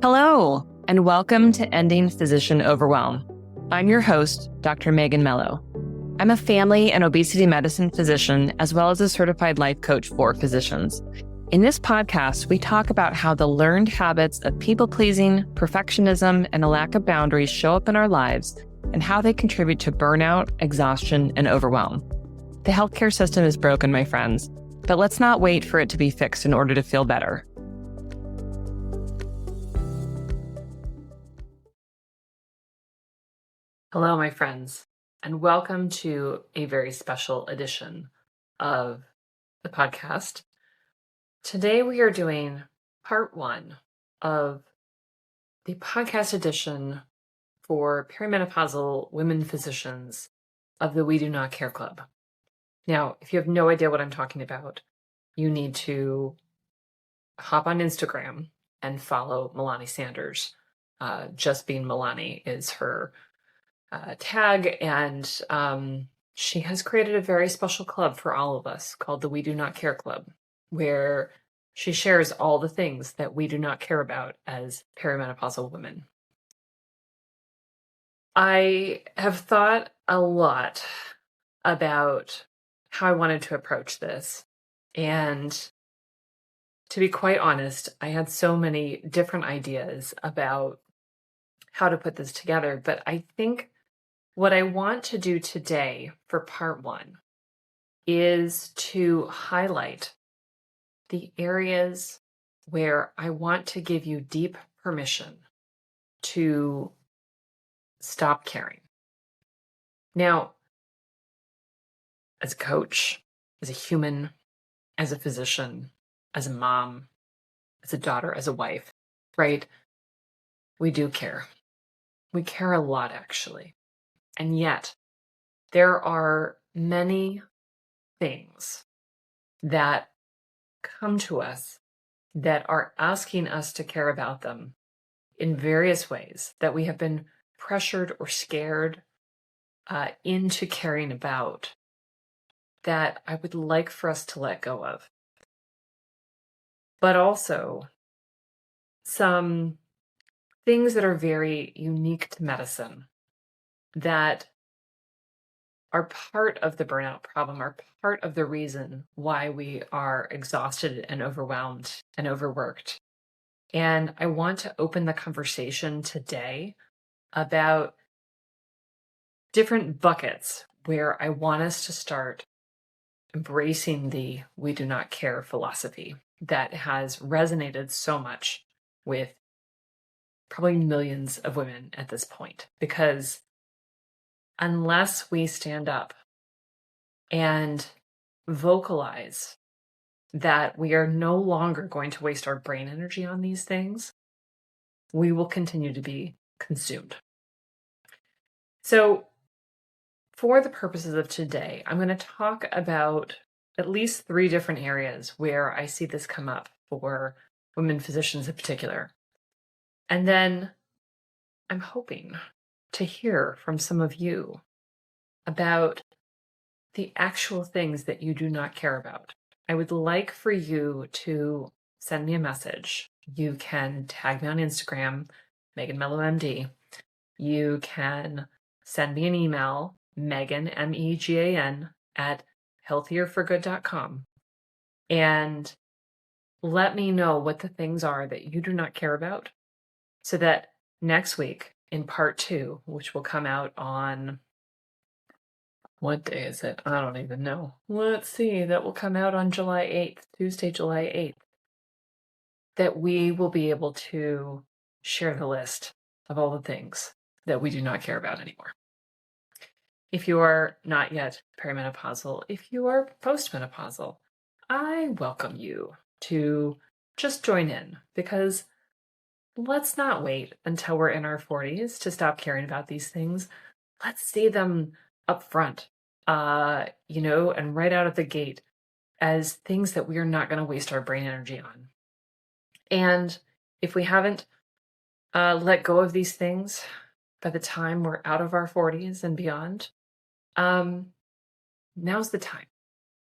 Hello, and welcome to Ending Physician Overwhelm. I'm your host, Dr. Megan Mello. I'm a family and obesity medicine physician, as well as a certified life coach for physicians. In this podcast, we talk about how the learned habits of people-pleasing, perfectionism, and a lack of boundaries show up in our lives and how they contribute to burnout, exhaustion, and overwhelm. The healthcare system is broken, my friends, but let's not wait for it to be fixed in order to feel better. Hello, my friends, and welcome to a very special edition of the podcast. Today we are doing part one of the podcast edition for perimenopausal women physicians of the We Do Not Care Club. Now, if you have no idea what I'm talking about, you need to hop on Instagram and follow Melani Sanders. Just Being Melani is her tag, and she has created a very special club for all of us called the We Do Not Care Club, where she shares all the things that we do not care about as perimenopausal women. I have thought a lot about how I wanted to approach this, and to be quite honest, I had so many different ideas about how to put this together, but I think what I want to do today for part one is to highlight the areas where I want to give you deep permission to stop caring. Now, as a coach, as a human, as a physician, as a mom, as a daughter, as a wife, right? We do care. We care a lot, actually. And yet, there are many things that come to us that are asking us to care about them in various ways that we have been pressured or scared into caring about, that I would like for us to let go of. But also some things that are very unique to medicine that are part of the burnout problem, are part of the reason why we are exhausted and overwhelmed and overworked. And I want to open the conversation today about different buckets where I want us to start embracing the we do not care philosophy that has resonated so much with probably millions of women at this point. Because unless we stand up and vocalize that we are no longer going to waste our brain energy on these things, we will continue to be consumed. So, for the purposes of today, I'm going to talk about at least 3 different areas where I see this come up for women physicians in particular. And then I'm hoping to hear from some of you about the actual things that you do not care about. I would like for you to send me a message. You can tag me on Instagram, Megan Mello MD. You can send me an email, Megan, MEGAN, at healthierforgood.com. And let me know what the things are that you do not care about, so that next week in part 2, which will come out on, what day is it? I don't even know. Let's see. That will come out on July 8th, Tuesday, July 8th, that we will be able to share the list of all the things that we do not care about anymore. If you are not yet perimenopausal, if you are postmenopausal, I welcome you to just join in, because let's not wait until we're in our 40s to stop caring about these things. Let's see them up front, and right out of the gate as things that we are not going to waste our brain energy on. And if we haven't let go of these things by the time we're out of our 40s and beyond, now's the time.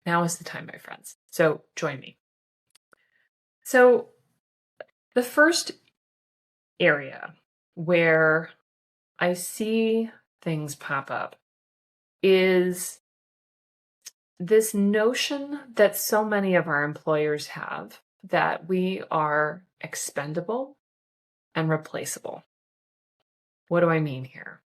Now is the time, my friends. So join me. So the first area where I see things pop up is this notion that so many of our employers have that we are expendable and replaceable. What do I mean here?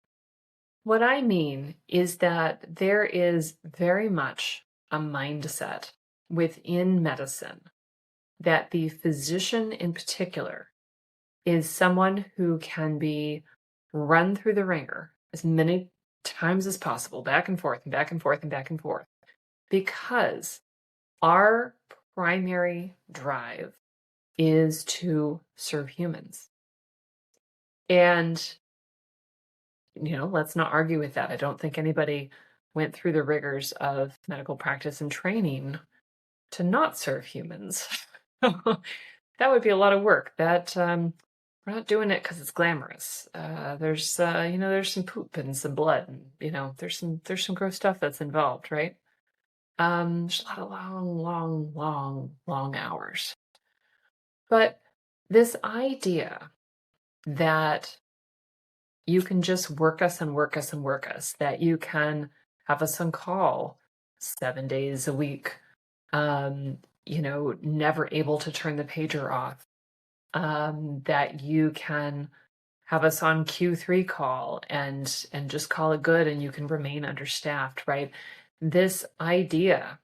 What I mean is that there is very much a mindset within medicine that the physician in particular is someone who can be run through the ringer as many times as possible, back and forth and back and forth and back and forth, because our primary drive is to serve humans. And, let's not argue with that. I don't think anybody went through the rigors of medical practice and training to not serve humans. That would be a lot of work. We're not doing it because it's glamorous. There's some poop and some blood, and there's some gross stuff that's involved, right? There's a lot of long, long, long, long hours. But this idea that you can just work us and work us and work us, that you can have us on call 7 days a week, never able to turn the pager off, that you can have us on Q3 call and just call it good and you can remain understaffed, right? This idea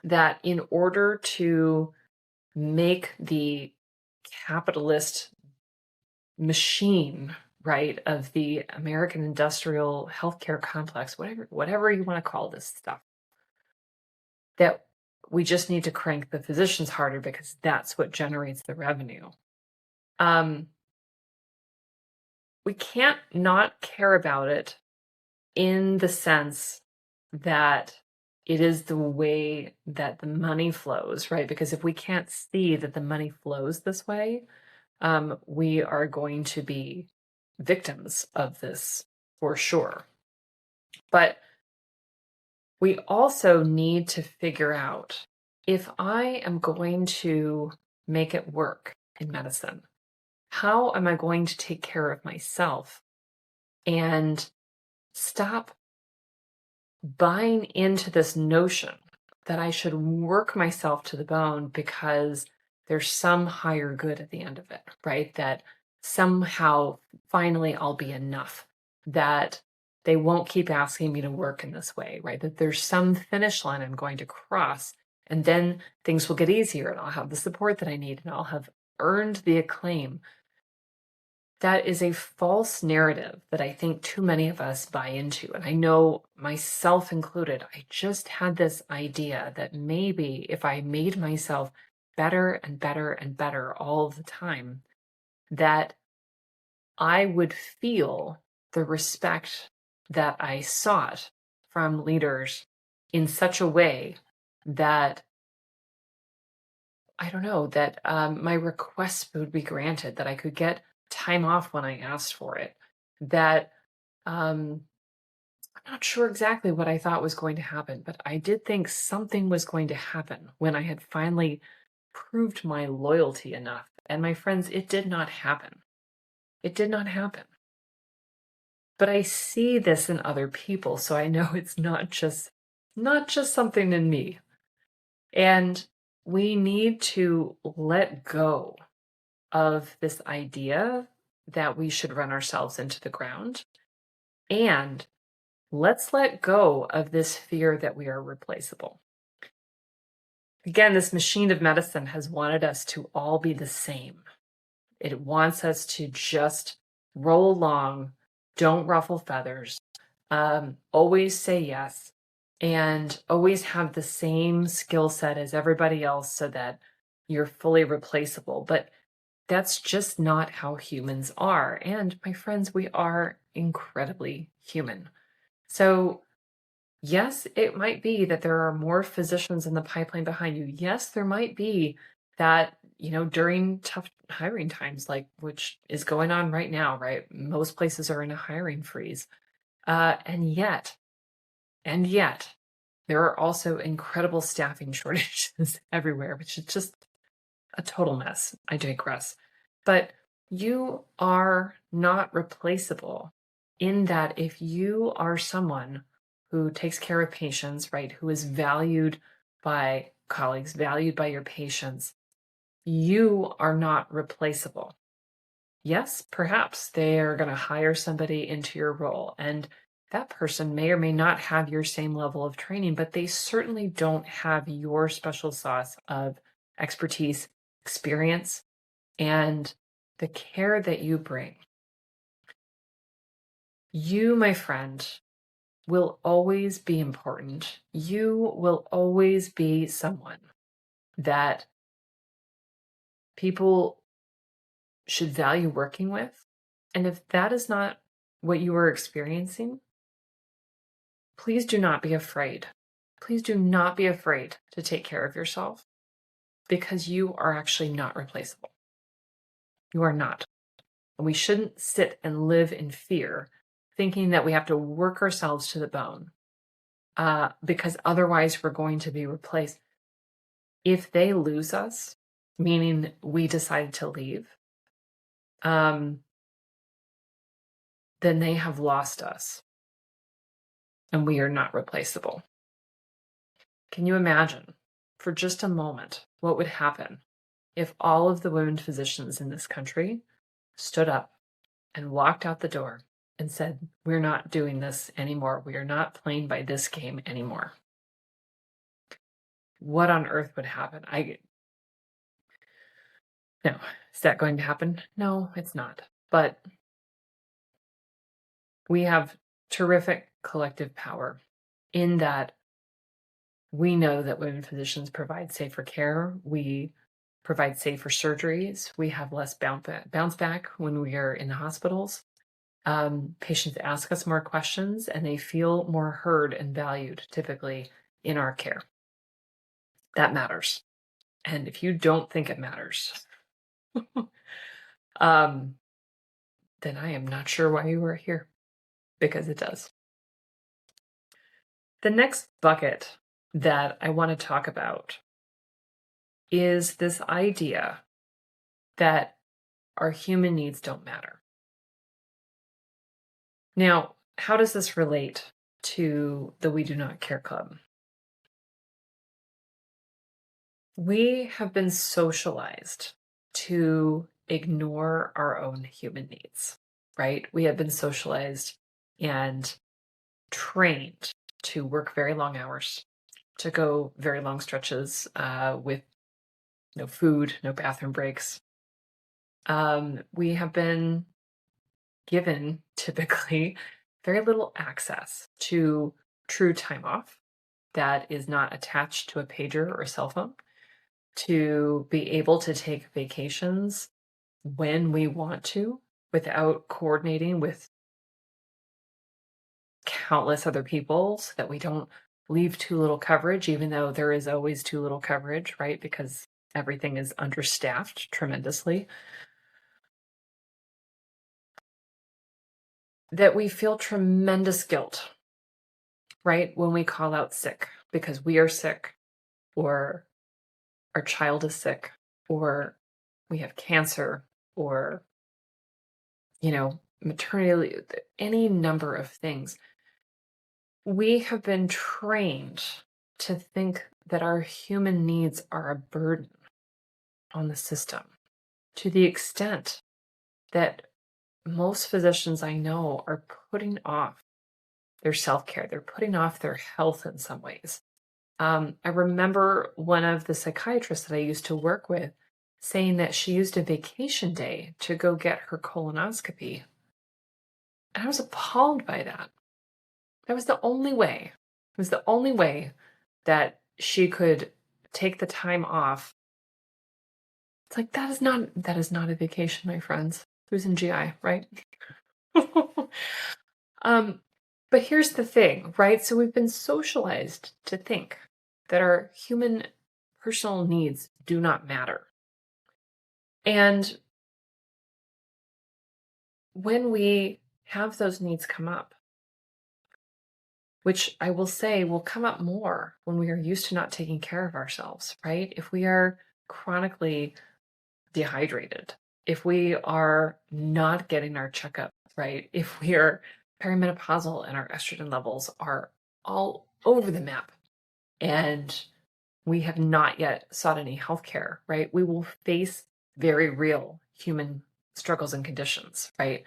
that in order to make the capitalist machine, right, of the American industrial healthcare complex, whatever you want to call this stuff, that we just need to crank the physicians harder because that's what generates the revenue. We can't not care about it in the sense that it is the way that the money flows, right? Because if we can't see that the money flows this way, we are going to be victims of this for sure. But we also need to figure out, if I am going to make it work in medicine, how am I going to take care of myself and stop buying into this notion that I should work myself to the bone because there's some higher good at the end of it, right? That somehow finally I'll be enough, that they won't keep asking me to work in this way, right? That there's some finish line I'm going to cross, and then things will get easier and I'll have the support that I need and I'll have earned the acclaim. That is a false narrative that I think too many of us buy into. And I know myself included, I just had this idea that maybe if I made myself better and better and better all the time, that I would feel the respect that I sought from leaders in such a way that, I don't know, that my requests would be granted, that I could get time off when I asked for it, that I'm not sure exactly what I thought was going to happen, but I did think something was going to happen when I had finally proved my loyalty enough. And my friends, it did not happen. It did not happen. But I see this in other people, so I know it's not just something in me. And we need to let go of this idea that we should run ourselves into the ground. And let's let go of this fear that we are replaceable. Again, this machine of medicine has wanted us to all be the same. It wants us to just roll along, don't ruffle feathers, always say yes, and always have the same skill set as everybody else so that you're fully replaceable. But that's just not how humans are. And my friends, we are incredibly human. So yes, it might be that there are more physicians in the pipeline behind you. Yes, there might be that, during tough hiring times, like which is going on right now, right? Most places are in a hiring freeze. And yet, there are also incredible staffing shortages everywhere, which is just a total mess. I digress. But You are not replaceable in that if you are someone who takes care of patients, right, who is valued by colleagues, valued by your patients, you are not replaceable. Yes, perhaps they are going to hire somebody into your role, and that person may or may not have your same level of training, but they certainly don't have your special sauce of expertise, experience, and the care that you bring. You, my friend, will always be important. You will always be someone that people should value working with. And if that is not what you are experiencing, please do not be afraid. Please do not be afraid to take care of yourself because you are actually not replaceable. You are not. And we shouldn't sit and live in fear, thinking that we have to work ourselves to the bone because otherwise we're going to be replaced. If they lose us, meaning we decided to leave, then they have lost us and we are not replaceable. Can you imagine for just a moment what would happen if all of the women physicians in this country stood up and walked out the door and said, we're not doing this anymore. We are not playing by this game anymore. What on earth would happen? No, is that going to happen? No, it's not. But we have terrific collective power in that we know that women physicians provide safer care. We provide safer surgeries. We have less bounce back when we are in the hospitals. Patients ask us more questions and they feel more heard and valued typically in our care. That matters. And if you don't think it matters, then I am not sure why you are here, because it does. The next bucket that I want to talk about is this idea that our human needs don't matter. Now, how does this relate to the We Do Not Care Club? We have been socialized to ignore our own human needs, right? We have been socialized and trained to work very long hours, to go very long stretches with no food, no bathroom breaks. We have been given typically very little access to true time off that is not attached to a pager or a cell phone, to be able to take vacations when we want to without coordinating with countless other people so that we don't leave too little coverage, even though there is always too little coverage, right? Because everything is understaffed tremendously. That we feel tremendous guilt, right? When we call out sick because we are sick, or our child is sick, or we have cancer, or, maternity, any number of things. We have been trained to think that our human needs are a burden on the system to the extent that most physicians I know are putting off their self-care. They're putting off their health in some ways. I remember one of the psychiatrists that I used to work with saying that she used a vacation day to go get her colonoscopy. And I was appalled by that. That was the only way. It was the only way that she could take the time off. It's like that is not a vacation, my friends. Who's in GI, right? But here's the thing, right? So we've been socialized to think that our human personal needs do not matter. And when we have those needs come up, which I will say will come up more when we are used to not taking care of ourselves, right? If we are chronically dehydrated if we are not getting our checkup, right? If we are perimenopausal and our estrogen levels are all over the map and we have not yet sought any healthcare, right? We will face very real human struggles and conditions, right?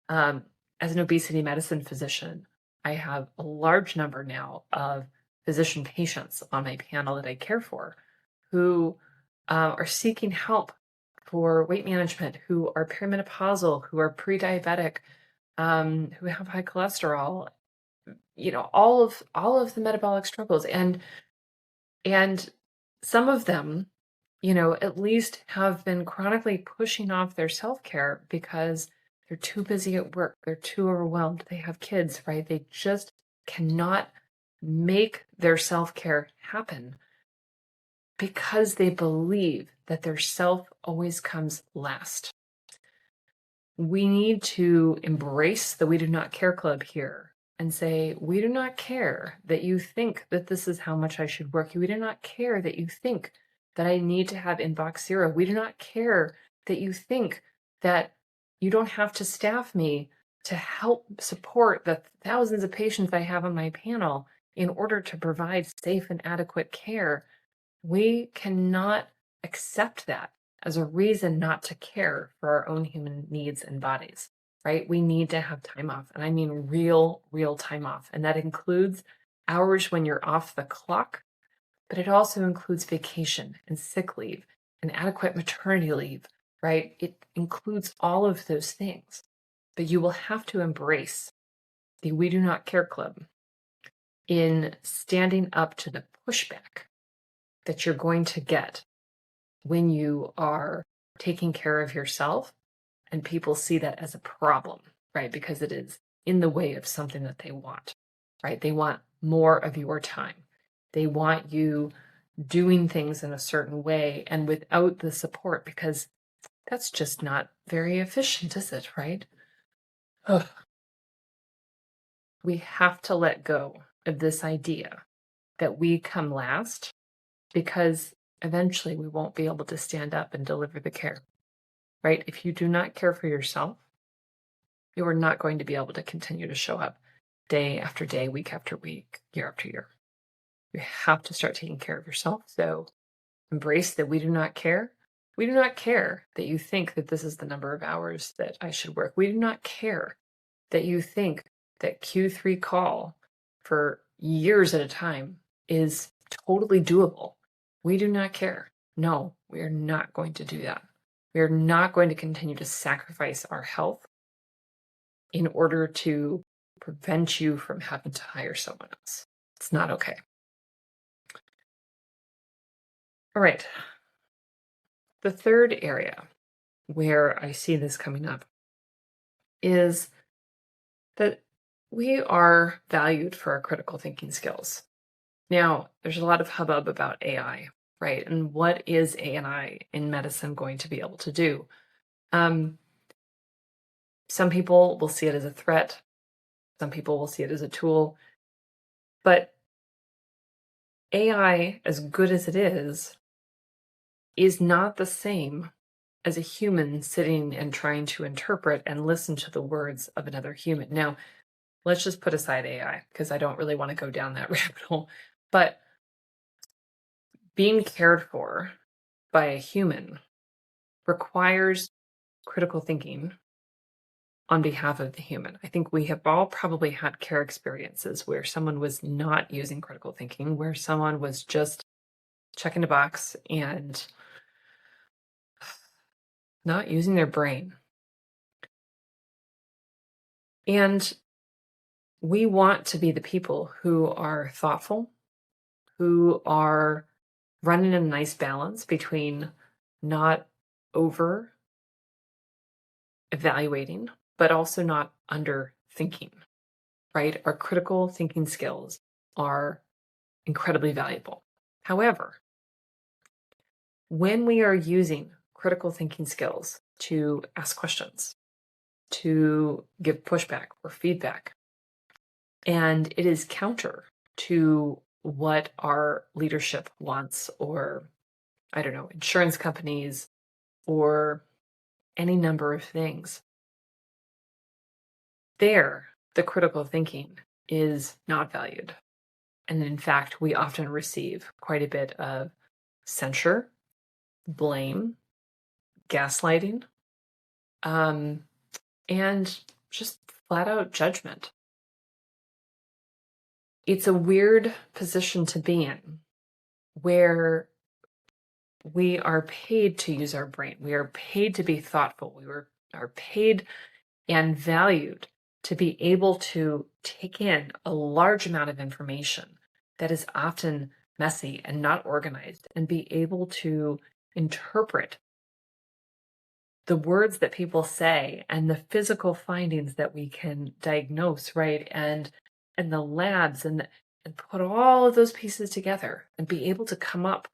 As an obesity medicine physician, I have a large number now of physician patients on my panel that I care for who are seeking help for weight management, who are perimenopausal, who are pre-diabetic, who have high cholesterol, all of the metabolic struggles. And some of them, at least have been chronically pushing off their self-care because they're too busy at work, they're too overwhelmed, they have kids, right? They just cannot make their self-care happen because they believe that their self always comes last. We need to embrace the We Do Not Care Club here and say, we do not care that you think that this is how much I should work. We do not care that you think that I need to have inbox zero. We do not care that you think that you don't have to staff me to help support the thousands of patients I have on my panel in order to provide safe and adequate care. We cannot accept that as a reason not to care for our own human needs and bodies, right? We need to have time off. And I mean real time off. And that includes hours when you're off the clock, but it also includes vacation and sick leave and adequate maternity leave, right? It includes all of those things. But you will have to embrace the We Do Not Care Club in standing up to the pushback that you're going to get when you are taking care of yourself and people see that as a problem, right? Because it is in the way of something that they want, right? They want more of your time. They want you doing things in a certain way and without the support, because that's just not very efficient, is it, right? Ugh. We have to let go of this idea that we come last, because eventually we won't be able to stand up and deliver the care, right? If you do not care for yourself, you are not going to be able to continue to show up day after day, week after week, year after year. You have to start taking care of yourself. So embrace that we do not care. We do not care that you think that this is the number of hours that I should work. We do not care that you think that Q3 call for years at a time is totally doable. We do not care. No, we are not going to do that. We are not going to continue to sacrifice our health in order to prevent you from having to hire someone else. It's not okay. All right. The third area where I see this coming up is that we are valued for our critical thinking skills. Now, there's a lot of hubbub about AI, right? And what is AI in medicine going to be able to do? Some people will see it as a threat. Some people will see it as a tool. But AI, as good as it is not the same as a human sitting and trying to interpret and listen to the words of another human. Now, let's just put aside AI because I don't really want to go down that rabbit hole. But being cared for by a human requires critical thinking on behalf of the human. I think we have all probably had care experiences where someone was not using critical thinking, where someone was just checking a box and not using their brain. And we want to be the people who are thoughtful, who are running a nice balance between not over evaluating, but also not under thinking, right? Our critical thinking skills are incredibly valuable. However, when we are using critical thinking skills to ask questions, to give pushback or feedback, and it is counter to what our leadership wants, or I don't know, insurance companies or any number of things. There, the critical thinking is not valued. And in fact, we often receive quite a bit of censure, blame, gaslighting, um, and just flat out judgment. It's a weird position to be in where we are paid to use our brain. We are paid to be thoughtful. Are paid and valued to be able to take in a large amount of information that is often messy and not organized and be able to interpret the words that people say and the physical findings that we can diagnose, right? And the labs and put all of those pieces together and be able to come up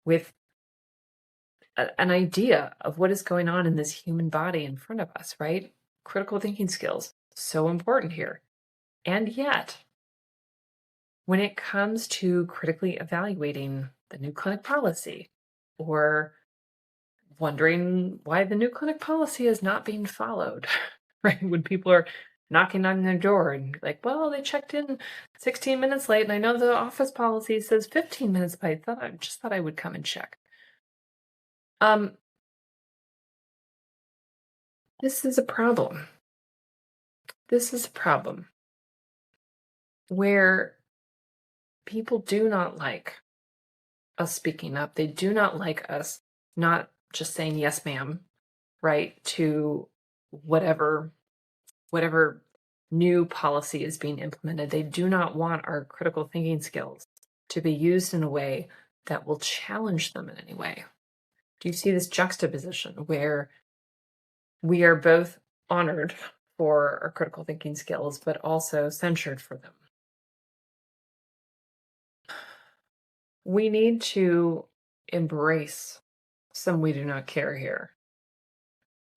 with an idea of what is going on in this human body in front of us, right? Critical thinking skills, so important here. And yet, when it comes to critically evaluating the new clinic policy or wondering why the new clinic policy is not being followed, right? When people are knocking on their door and like, well, they checked in 16 minutes late, and I know the office policy says 15 minutes, but I just thought I would come and check. This is a problem. This is a problem where people do not like us speaking up. They do not like us not just saying yes, ma'am, right, to whatever new policy is being implemented. They do not want our critical thinking skills to be used in a way that will challenge them in any way. Do you see this juxtaposition where we are both honored for our critical thinking skills, but also censured for them? We need to embrace some we do not care here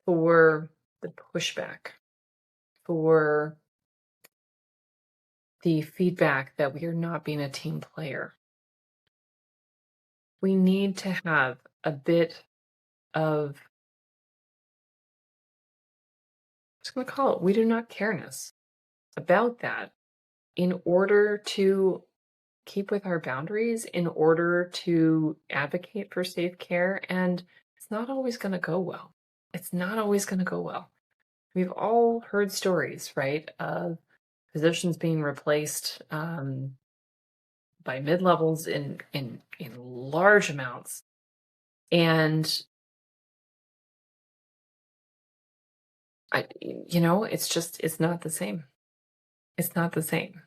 for the pushback, for the feedback that we are not being a team player. We need to have a bit of, I'm just going to call it, we do not careness about that in order to keep with our boundaries, in order to advocate for safe care. And it's not always going to go well. It's not always going to go well. We've all heard stories, right, of physicians being replaced by mid-levels in large amounts. And it's not the same. It's not the same.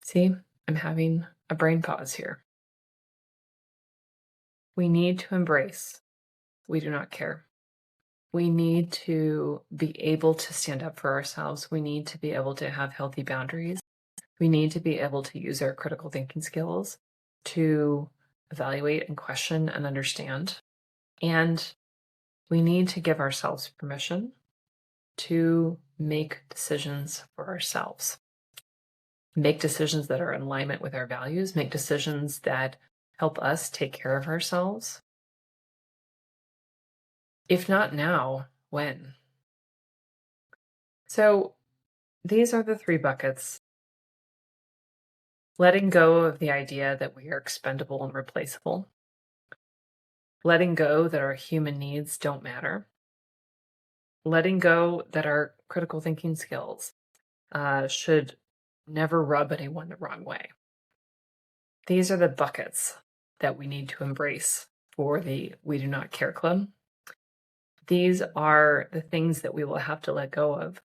See, I'm having a brain pause here. We need to embrace we do not care. We need to be able to stand up for ourselves. We need to be able to have healthy boundaries. We need to be able to use our critical thinking skills to evaluate and question and understand. And we need to give ourselves permission to make decisions for ourselves. Make decisions that are in alignment with our values, make decisions that help us take care of ourselves. If not now, when? So these are the 3 buckets. Letting go of the idea that we are expendable and replaceable. Letting go that our human needs don't matter. Letting go that our critical thinking skills should never rub anyone the wrong way. These are the buckets that we need to embrace for the We Do Not Care Club. These are the things that we will have to let go of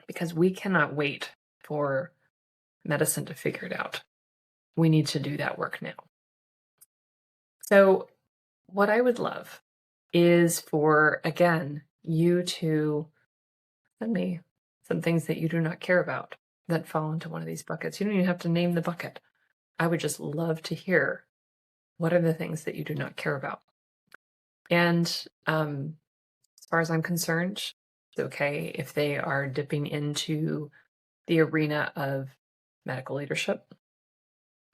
because we cannot wait for medicine to figure it out. We need to do that work now. So what I would love is for, again, you to send me some things that you do not care about that fall into one of these buckets. You don't even have to name the bucket. I would just love to hear what are the things that you do not care about. And as far as I'm concerned, it's okay if they are dipping into the arena of medical leadership.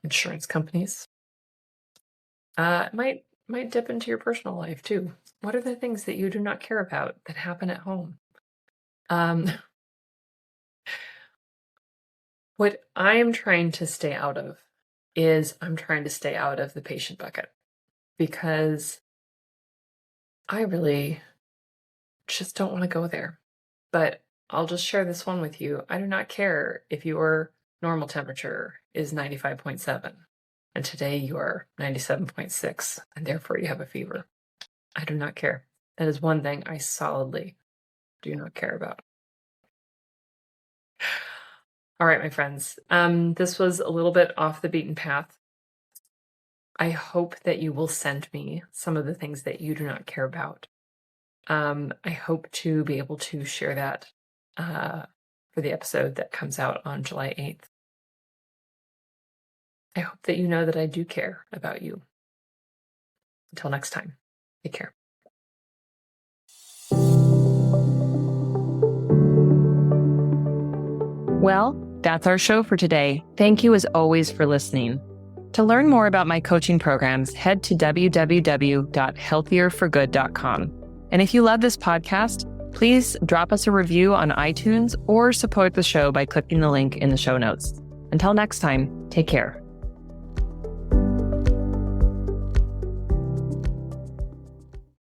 insurance companies. It might dip into your personal life too. What are the things that you do not care about that happen at home? What I am trying to stay out of is I'm trying to stay out of the patient bucket, because I really just don't want to go there. But I'll just share this one with you. I do not care if your normal temperature is 95.7 and today you are 97.6 and therefore you have a fever. I do not care. That is one thing I solidly do not care about. All right, my friends. This was a little bit off the beaten path. I hope that you will send me some of the things that you do not care about. I hope to be able to share that for the episode that comes out on July 8th. I hope that you know that I do care about you. Until next time, take care. Well, that's our show for today. Thank you as always for listening. To learn more about my coaching programs, head to www.healthierforgood.com. And if you love this podcast, please drop us a review on iTunes or support the show by clicking the link in the show notes. Until next time, take care.